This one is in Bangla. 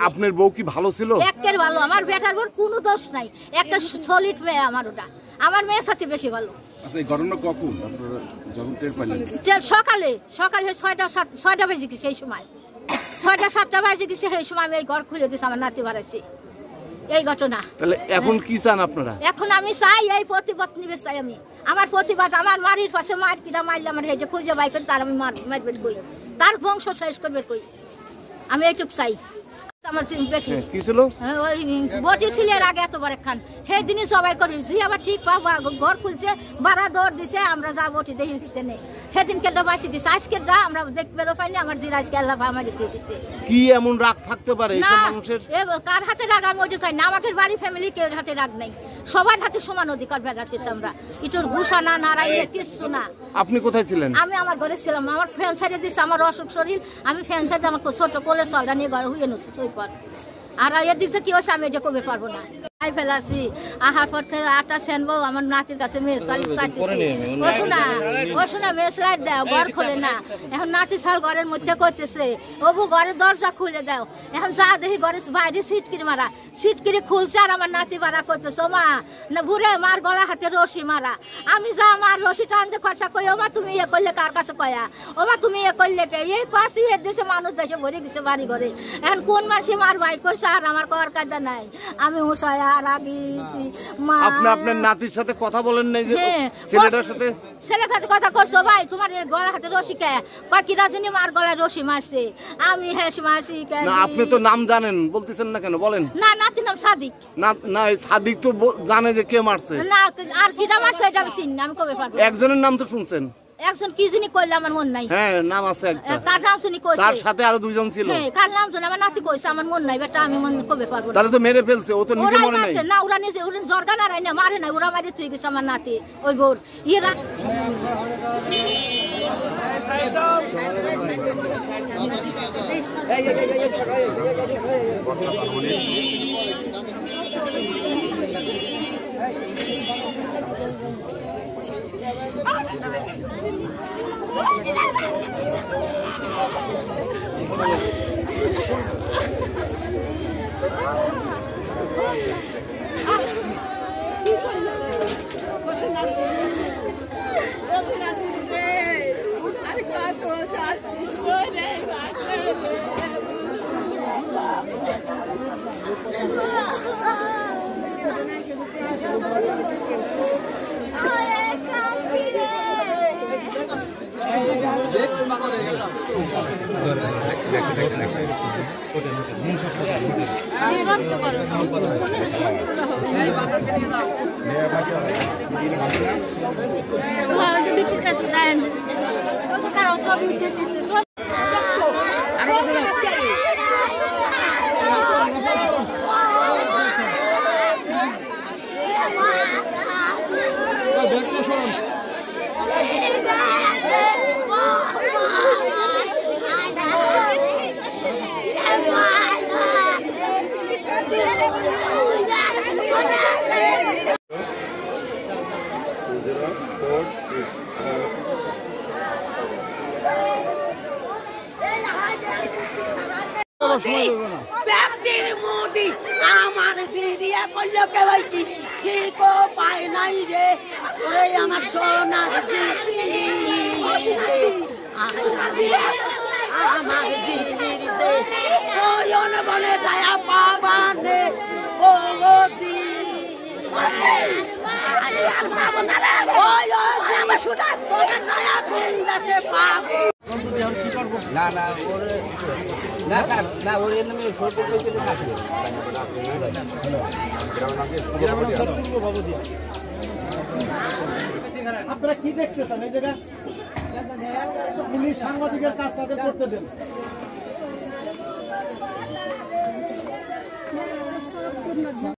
আপনার বউ কি ভালো ছিল? একের ভালো, আমার বেটার বউর কোনো দোষ নাই, একটা সলিড মেয়ে আমার, ওটা আমার মেয়ের সাথে বেশি ভালো। আচ্ছা, এই ঘটনা কখন আপনারা যখন টের পাইলেন? সকালে 6টা বেজে গেছে, সেই সময় 6টা-7টা বেজে গেছে, সেই সময় আমি এই ঘর খুলে দিয়েছি, আমার নাতি বাড়াইছি, এই ঘটনা। তাহলে এখন কি চান আপনারা? এখন আমি চাই এই প্রতিবাদ নিবে চাই আমি, আমার প্রতিবাদ, আমার মারির পাশে মার কিনা মারলে আমার এই যে খুঁজে বাই করে তার আমি মারবেন কই, তার বংশ শেষ করবে কই, আমি এইটুক চাই। আমার কি ছিল বটি ছিল এর আগে এতবার খান, সেই দিনই সবাই করি জি আবার ঠিক ঘর খুলছে, বাড়া দৌড় দিছে, আমরা যা বটি দেখি দিতে নেই, সেদিন কেটে বাঁচি গেছে, আজকে যা আমরা দেখতে পাইনি, আমার জিরা আজকে আল্লাহ আমার দিয়েছে। কি এমন রাগ থাকতে পারে এইসব মানুষের? কার হাতে রাগ আমি ওইটা চাই না, আমাদের বাড়ি ফ্যামিলি কেউ হাতে রাগ নাই, সবার হাতে সমান অধিকার বেড়াতেছে, আমরা ইটোর ঘুষা না নাড়াইলে কিছু না। আপনি কোথায় ছিলেন? আমি আমার ঘরে ছিলাম, আমার ফ্যান সাইডে দিচ্ছে, আমার অসুখ শরীর, আমি ফ্যান সাইডে আমার ছোট কোলে চলটা নিয়ে ঘরে হুয়ে নিচ্ছি সেই পর, আর এর দিক কি হচ্ছে আমি এটা করতে পারবো না, ফেলাছি আহার পর থেকে আটা সেনবো, আমার নাতির কাছে মেয়ে শোনা মেয়ে সেলাই দাও, ঘর খোলে না, এখন নাতি শাল ঘরের মধ্যে করতেছে, ওবু ঘরের দরজা খুলে দাও, এখন যা দেখি ঘরের বাইরে সিটকিরি মারা, সিটকিরি খুলছে, আর আমার নাতি বাড়া করতেছে, ও মা না বুড়ে মার গলা হাতে রশি মারা, আমি যা আমার রশি টানতে খরচা কই, ও মা তুমি ইয়ে করলে কার কাছে কয়া, ও মা তুমি ইয়ে করলে কে, এই কাশি এর দেশে মানুষ দেশে ভরে গেছে বাড়ি ঘরে, এখন কোন মাসে মার ভাই করছে, আর আমার কর কাজা নাই, আমি উষায় আপনার নাতির সাথে কথা বলেন নাই যে ছেলেটার সাথে? ছেলের কাছে কথা করছো ভাই, তোমার গলার হাতে রশি কে, কি রাজনী মার গলায় রশি মারছে, আমি হেস মারছি কেন? আপনি তো নাম জানেন, বলতেছেন না কেন বলেন? না, নাতির নাম সাদিক। না সাদিক তো জানে যে কে মারছে, না আর কি নাম মারছে এটা আমি চিনি না, আমি কবে পারবো? একজনের নাম তো শুনছেন? একজন কি জানি কইলে আমার মন নাই। হ্যাঁ নাম আছে একটা। কার নাম শুনি কইছে? তার সাথে আরো দুইজন ছিল। হ্যাঁ কার নাম শুনি আমার নাতি কইছে, আমার মন নাই বেটা, আমি মন কবে পারবো না। তাহলে তো মেরে ফেলছে, ও তো নিজে মরে নাই। না ওরা নিজে, ওরা জর্গা না রাই না, মারে না, ওরা মারে তুই গেছে আমার নাতি ওই বোর ইরা। মোদি আমার দিদিয়া করলো কে কি ঠিক পায় নাই রে, ওরে আমার সোনা আমার দিদিতে সয়ন বলে দয়া পাবানে ও দি না না ওরে না স্যার না ওর নামে ছোট থেকে কাটবে আপনারা কি দেখতেছেন এই জায়গা? পুলিশ সাংবাদিকের কাজ তাদের করতে দেন।